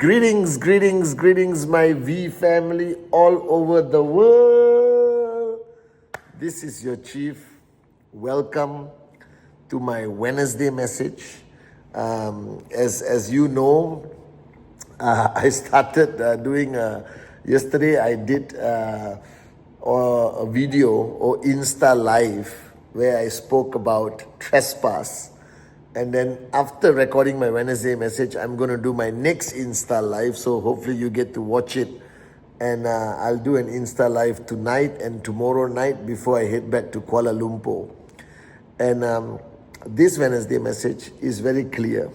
Greetings, greetings, greetings, my V family all over the world. This is your chief. Welcome to my Wednesday message. As you know, I started doing, yesterday I did a video or Insta Live where I spoke about trespass. And then after recording my Wednesday message, I'm going to do my next Insta Live. So hopefully you get to watch it. And I'll do an Insta Live tonight and tomorrow night before I head back to Kuala Lumpur. And this Wednesday message is very clear,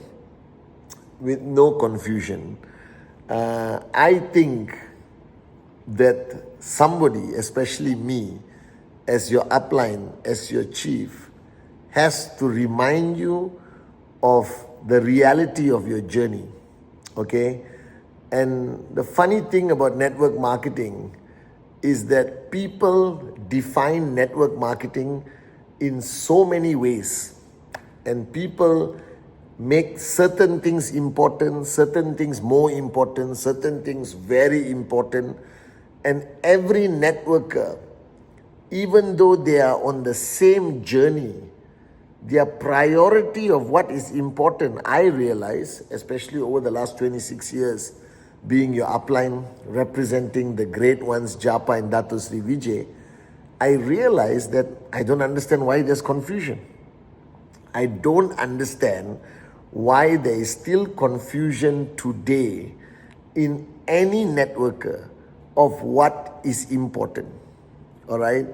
with no confusion. I think that somebody, especially me, as your upline, as your chief, has to remind you of the reality of your journey, okay? And the funny thing about network marketing is that people define network marketing in so many ways. And people make certain things important, certain things more important, certain things very important. And every networker, even though they are on the same journey, their priority of what is important, I realize, especially over the last 26 years, being your upline, representing the great ones, Japa and Dato Sri Vijay, I realize that I don't understand why there's confusion. I don't understand why there is still confusion today in any networker of what is important. All right?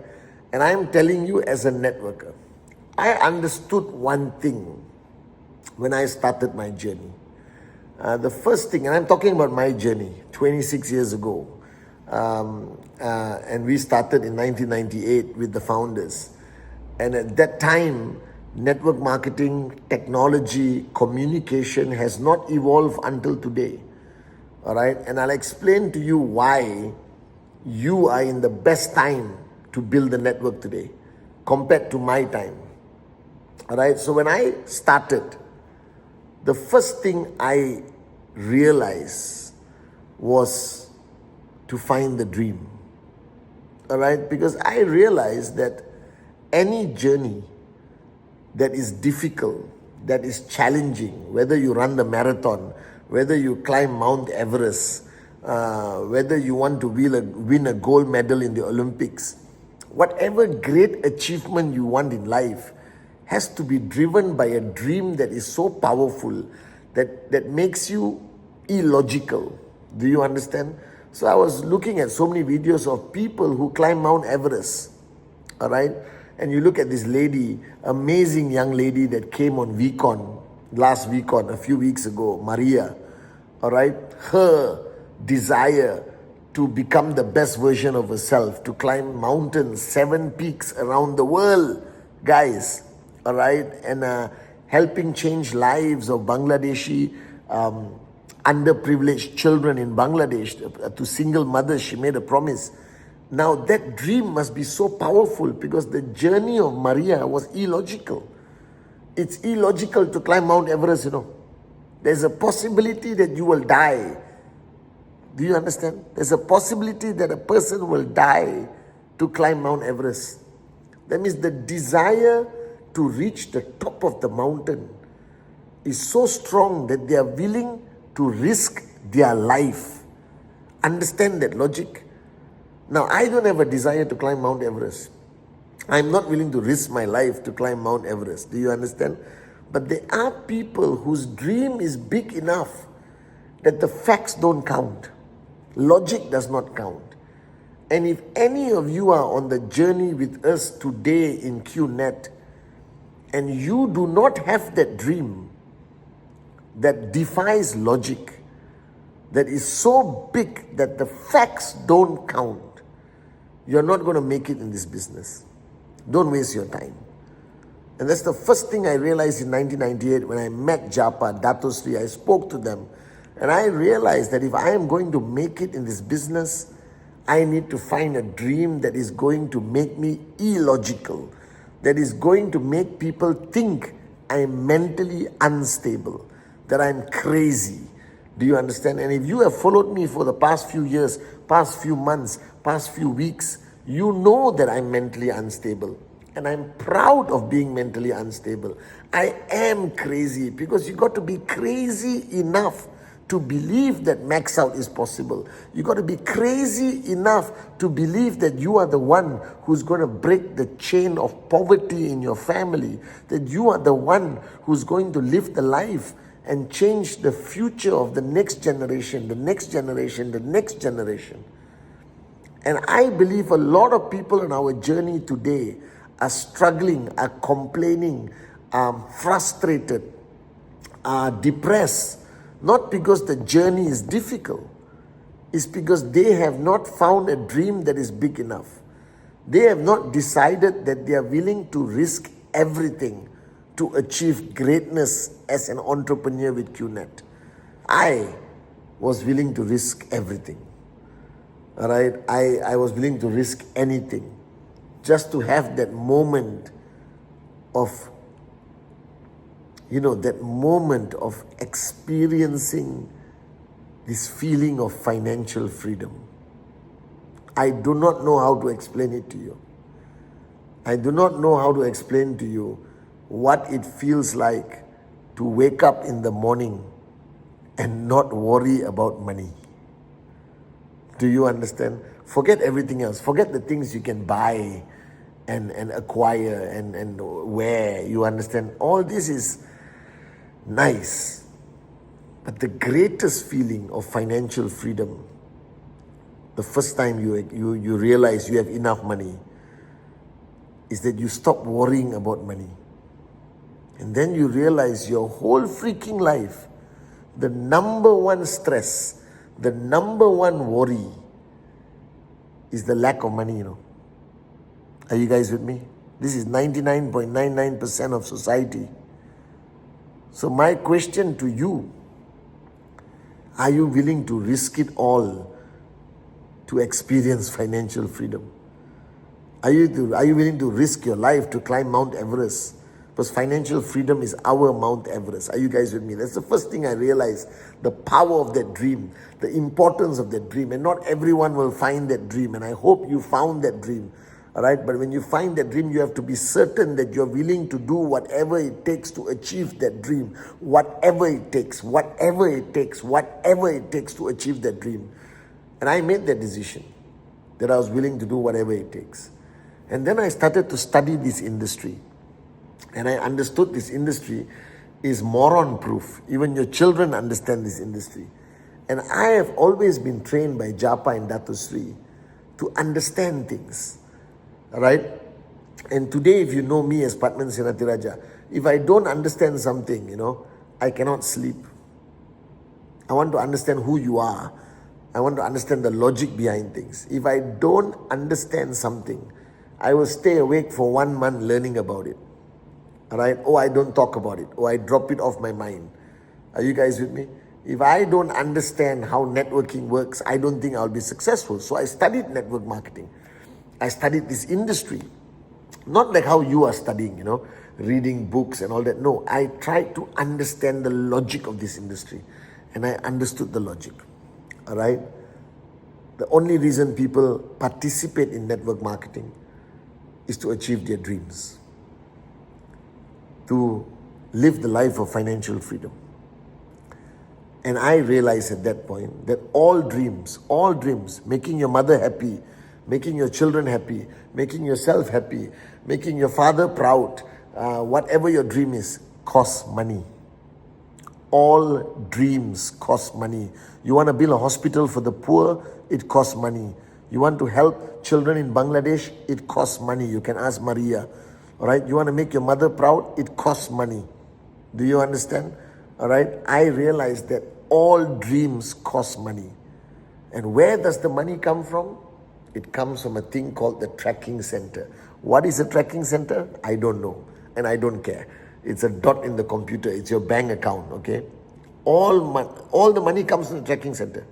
And I'm telling you as a networker, I understood one thing when I started my journey. The first thing, and I'm talking about my journey 26 years ago, and we started in 1998 with the founders. And at that time, network marketing, technology, communication has not evolved until today. All right? And I'll explain to you why you are in the best time to build the network today compared to my time. All right, so when I started, the first thing I realized was to find the dream. All right, because I realized that any journey that is difficult, that is challenging, whether you run the marathon, whether you climb Mount Everest, whether you want to win a gold medal in the Olympics, whatever great achievement you want in life has to be driven by a dream that is so powerful that makes you illogical. Do you understand? So I was looking at so many videos of people who climb Mount Everest. All right? And you look at this lady, amazing young lady that came on last VCon, a few weeks ago, Maria. All right? Her desire to become the best version of herself, to climb mountains, 7 peaks around the world, guys. All right, and helping change lives of Bangladeshi underprivileged children in Bangladesh, to single mothers, she made a promise. Now that dream must be so powerful because the journey of Maria was illogical. It's illogical to climb Mount Everest, you know. There's a possibility that you will die. Do you understand? There's a possibility that a person will die to climb Mount Everest. That means the desire to reach the top of the mountain is so strong that they are willing to risk their life. Understand that logic? Now, I don't have a desire to climb Mount Everest. I'm not willing to risk my life to climb Mount Everest. Do you understand? But there are people whose dream is big enough that the facts don't count. Logic does not count. And if any of you are on the journey with us today in QNet, and you do not have that dream that defies logic, that is so big that the facts don't count, you're not going to make it in this business. Don't waste your time. And that's the first thing I realized in 1998 when I met Japa, Dato Sri. I spoke to them and I realized that if I am going to make it in this business, I need to find a dream that is going to make me illogical, that is going to make people think I'm mentally unstable, that I'm crazy, Do you understand? And if you have followed me for the past few years, past few months, past few weeks, you know that I'm mentally unstable. And I'm proud of being mentally unstable. I am crazy, because you got to be crazy enough to believe that max out is possible. You got to be crazy enough to believe that you are the one who's going to break the chain of poverty in your family, that you are the one who's going to live the life and change the future of the next generation, the next generation, the next generation. And I believe a lot of people on our journey today are struggling, are complaining, are frustrated, are depressed, not because the journey is difficult. It's because they have not found a dream that is big enough. They have not decided that they are willing to risk everything to achieve greatness as an entrepreneur with QNet. I was willing to risk everything. All right, I was willing to risk anything just to have that moment of, that moment of experiencing this feeling of financial freedom. I do not know how to explain it to you. I do not know how to explain to you what it feels like to wake up in the morning and not worry about money. Do you understand? Forget everything else. Forget the things you can buy and acquire and wear. You understand? All this is nice. But the greatest feeling of financial freedom, the first time you realize you have enough money, is that you stop worrying about money. And then you realize your whole freaking life, the number one stress, the number one worry is the lack of money, Are you guys with me? This is 99.99% of society. So my question to you, are you willing to risk it all to experience financial freedom? Are you willing to risk your life to climb Mount Everest? Because financial freedom is our Mount Everest. Are you guys with me? That's the first thing I realized, the power of that dream, the importance of that dream. And not everyone will find that dream. And I hope you found that dream. All right? But when you find that dream, you have to be certain that you're willing to do whatever it takes to achieve that dream. Whatever it takes, whatever it takes, whatever it takes to achieve that dream. And I made that decision, that I was willing to do whatever it takes. And then I started to study this industry. And I understood this industry is moron-proof. Even your children understand this industry. And I have always been trained by Japa and Dato Sri to understand things. All right? And today, if you know me as Patman Senatiraja, if I don't understand something, I cannot sleep. I want to understand who you are. I want to understand the logic behind things. If I don't understand something, I will stay awake for 1 month learning about it. All right? Or I don't talk about it. Or I drop it off my mind. Are you guys with me? If I don't understand how networking works, I don't think I'll be successful. So I studied network marketing. I studied this industry. Not like how you are studying, reading books and all that. No, I tried to understand the logic of this industry. And I understood the logic. All right? The only reason people participate in network marketing is to achieve their dreams, to live the life of financial freedom. And I realized at that point that all dreams, making your mother happy, making your children happy, making yourself happy, making your father proud, whatever your dream is, costs money. All dreams cost money. You want to build a hospital for the poor, it costs money. You want to help children in Bangladesh, it costs money. You can ask Maria. All right, you want to make your mother proud, it costs money. Do you understand? All right, I realized that all dreams cost money. And where does the money come from? It comes from a thing called the tracking center. What is a tracking center? I don't know, and I don't care. It's a dot in the computer. It's your bank account, okay? All the money comes from the tracking center.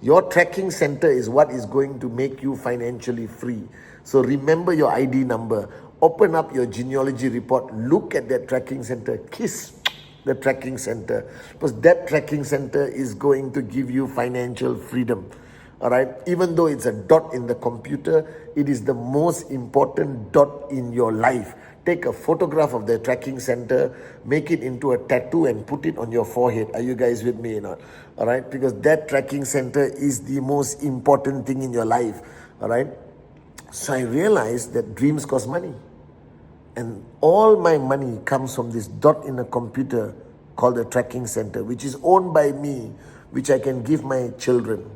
Your tracking center is what is going to make you financially free. So remember your ID number. Open up your genealogy report. Look at that tracking center. Kiss. the tracking center, because that tracking center is going to give you financial freedom. All right, even though it's a dot in the computer, it is the most important dot in your life. Take a photograph of the tracking center, make it into a tattoo and put it on your forehead. Are you guys with me or not? All right, because that tracking center is the most important thing in your life. All right, so I realized that dreams cost money. And all my money comes from this dot in a computer called a tracking center, which is owned by me, which I can give my children.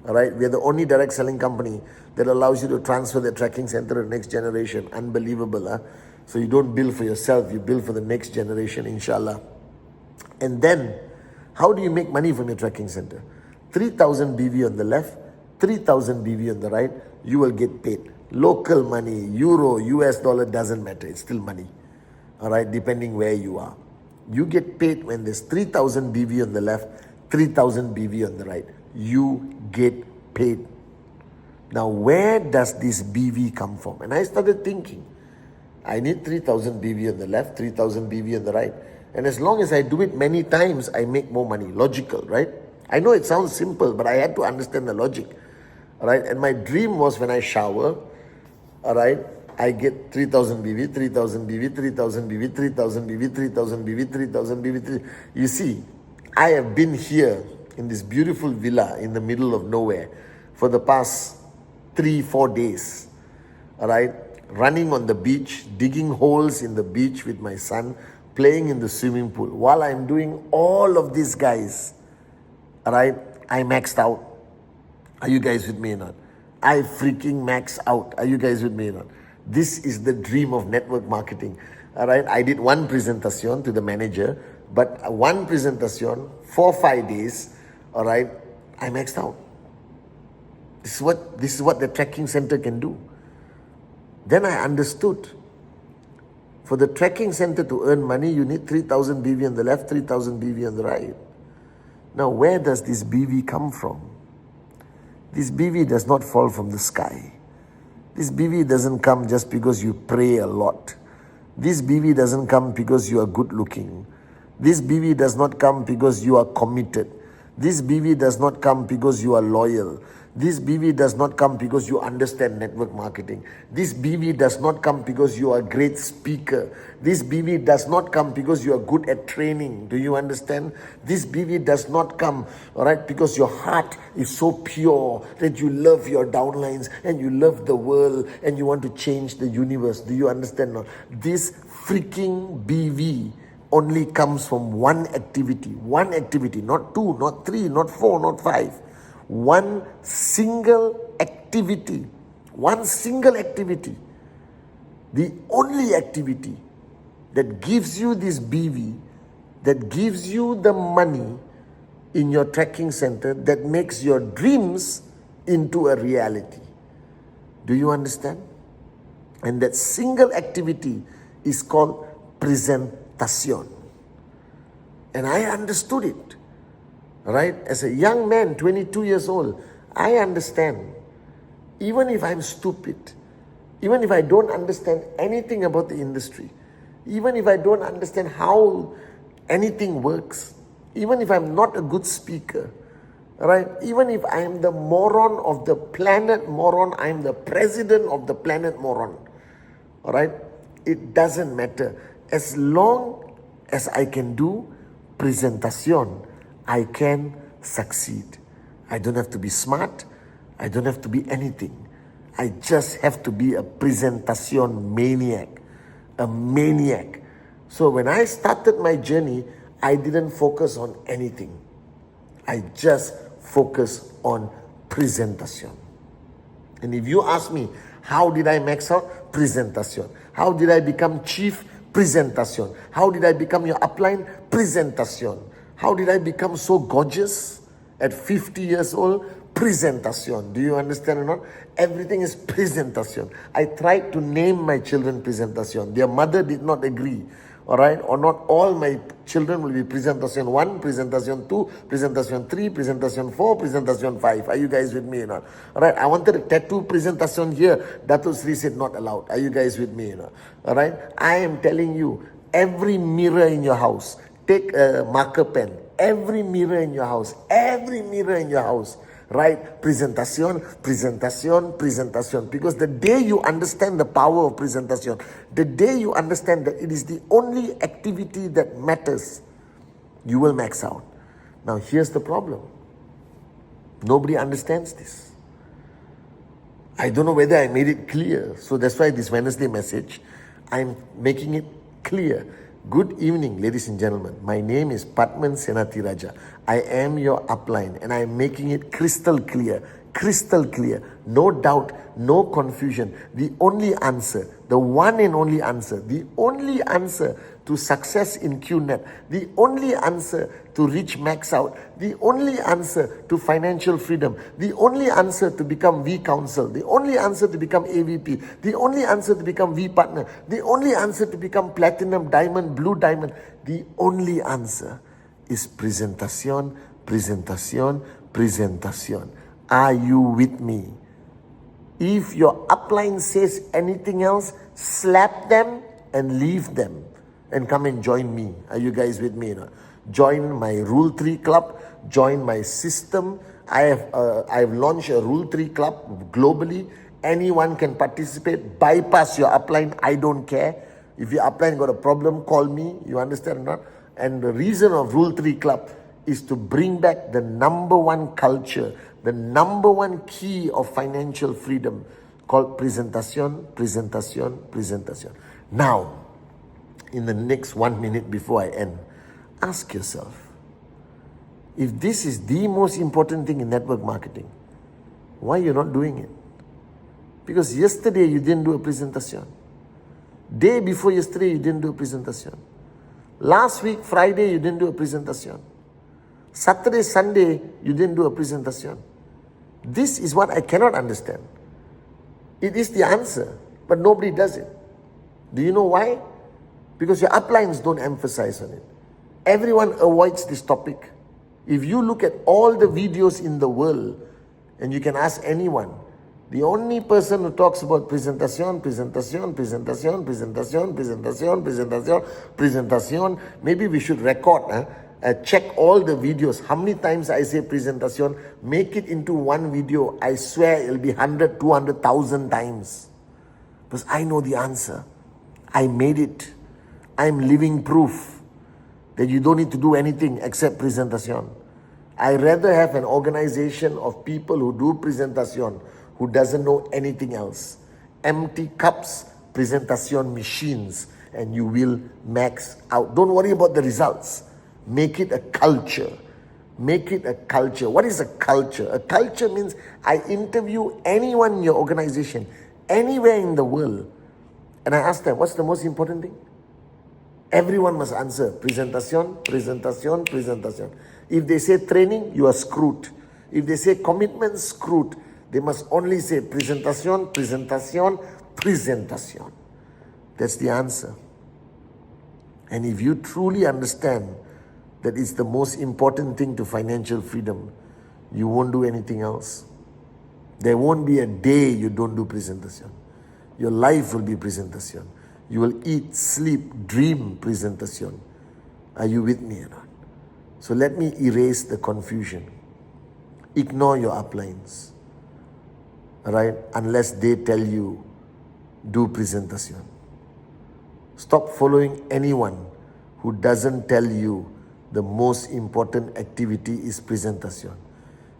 All right, we are the only direct selling company that allows you to transfer the tracking center to the next generation. Unbelievable, huh? So you don't build for yourself, you build for the next generation, inshallah. And then, how do you make money from your tracking center? 3,000 BV on the left, 3,000 BV on the right, you will get paid. Local money, euro, US dollar, doesn't matter, it's still money. All right, depending where you are. You get paid when there's 3,000 BV on the left, 3,000 BV on the right. You get paid. Now, where does this BV come from? And I started thinking, I need 3,000 BV on the left, 3,000 BV on the right. And as long as I do it many times, I make more money. Logical, right? I know it sounds simple, but I had to understand the logic. All right? And my dream was when I shower, all right, I get 3,000 BV, 3,000 BV, 3,000 BV, 3,000 BV, 3,000 BV, 3,000 BV. You see, I have been here in this beautiful villa in the middle of nowhere for the past 3-4 days, all right, running on the beach, digging holes in the beach with my son, playing in the swimming pool. While I'm doing all of these guys, all right, I maxed out. Are you guys with me or not? I freaking max out. Are you guys with me or not? This is the dream of network marketing. All right, I did one presentation to the manager, but one presentation, 4-5 days, all right, I maxed out. This is what the tracking center can do. Then I understood. For the tracking center to earn money, you need 3,000 BV on the left, 3,000 BV on the right. Now, where does this BV come from? This BV does not fall from the sky. This BV doesn't come just because you pray a lot. This BV doesn't come because you are good looking. This BV does not come because you are committed. This BV does not come because you are loyal. This BV does not come because you understand network marketing. This BV does not come because you are a great speaker. This BV does not come because you are good at training. Do you understand? This BV does not come, all right, because your heart is so pure that you love your downlines and you love the world and you want to change the universe. Do you understand now? This freaking BV only comes from one activity, not 2, not 3, not 4, not 5. One single activity. The only activity that gives you this BV, that gives you the money in your tracking center, that makes your dreams into a reality. Do you understand? And that single activity is called presentation. And I understood it. Right? As a young man, 22 years old, I understand. Even if I'm stupid, even if I don't understand anything about the industry, even if I don't understand how anything works, even if I'm not a good speaker, right? Even if I'm the moron of the planet moron, I'm the president of the planet moron, all right? It doesn't matter. As long as I can do presentation, I can succeed. I don't have to be smart. I don't have to be anything. I just have to be a presentation maniac. A maniac. So when I started my journey, I didn't focus on anything. I just focused on presentation. And if you ask me, how did I max out? Presentation. How did I become chief? Presentation. How did I become your upline? Presentation. How did I become so gorgeous at 50 years old? Presentation. Do you understand or not? Everything is presentation. I tried to name my children presentation. Their mother did not agree. All right? Or not all my children will be presentation 1, presentation 2, presentation 3, presentation 4, presentation 5. Are you guys with me or not? All right? I wanted a tattoo presentation here. Dato Sri said not allowed. Are you guys with me or not? All right? I am telling you, every mirror in your house, take a marker pen. Every mirror in your house, write presentation, presentation, presentation. Because the day you understand the power of presentation, the day you understand that it is the only activity that matters, you will max out. Now here's the problem. Nobody understands this. I don't know whether I made it clear. So that's why this Wednesday message, I'm making it clear. Good evening, ladies and gentlemen. My name is Padman Senatiraja. I am your upline and I am making it crystal clear. Crystal clear. No doubt, no confusion. The only answer, the one and only answer, the only answer to success in QNet, the only answer to reach max out, the only answer to financial freedom, the only answer to become V Council, the only answer to become AVP, the only answer to become V Partner, the only answer to become Platinum, Diamond, Blue Diamond, the only answer is presentation, presentation, presentation. Are you with me? If your upline says anything else, slap them and leave them and come and join me. Are you guys with me? Join my Rule 3 club, join my system. I've launched a Rule 3 club globally. Anyone can participate. Bypass your upline. I don't care. If your upline got a problem, call me. You understand or not? And the reason of Rule 3 club is to bring back the number one culture, the number one key of financial freedom called presentation, presentation, presentation. Now, in the next 1 minute before I end, ask yourself, if this is the most important thing in network marketing, why you're not doing it? Because yesterday you didn't do a presentation. Day before yesterday you didn't do a presentation. Last week, Friday, you didn't do a presentation. Saturday, Sunday, you didn't do a presentation. This is what I cannot understand. It is the answer, but nobody does it. Do you know why? Because your uplines don't emphasize on it. Everyone avoids this topic. If you look at all the videos in the world, and you can ask anyone, the only person who talks about presentation, presentation, presentation, presentation, presentation, presentation, presentation, maybe we should record, check all the videos. How many times I say presentation, make it into one video. I swear it'll be 100, 200,000 times. Because I know the answer. I made it. I'm living proof that you don't need to do anything except presentation. I rather have an organization of people who do presentation, who doesn't know anything else. Empty cups, presentation machines, and you will max out. Don't worry about the results. Make it a culture. Make it a culture. What is a culture? A culture means I interview anyone in your organization, anywhere in the world, and I ask them, what's the most important thing? Everyone must answer, presentation, presentation, presentation. If they say training, you are screwed. If they say commitment, screwed. They must only say presentation, presentation, presentation. That's the answer. And if you truly understand that it's the most important thing to financial freedom, you won't do anything else. There won't be a day you don't do presentation. Your life will be presentation. You will eat, sleep, dream presentation. Are you with me or not? So let me erase the confusion. Ignore your uplines. Right? Unless they tell you, do presentation. Stop following anyone who doesn't tell you the most important activity is presentation.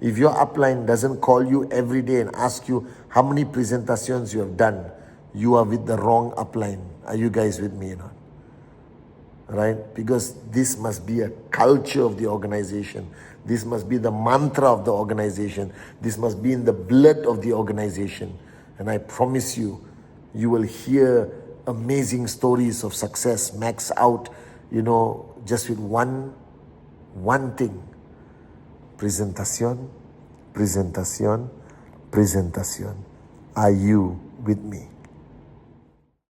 If your upline doesn't call you every day and ask you how many presentations you have done, you are with the wrong upline. Are you guys with me or not? Right? Because this must be a culture of the organization. This must be the mantra of the organization. This must be in the blood of the organization. And I promise you, you will hear amazing stories of success, max out, just with one thing. Presentation, presentation, presentation. Are you with me?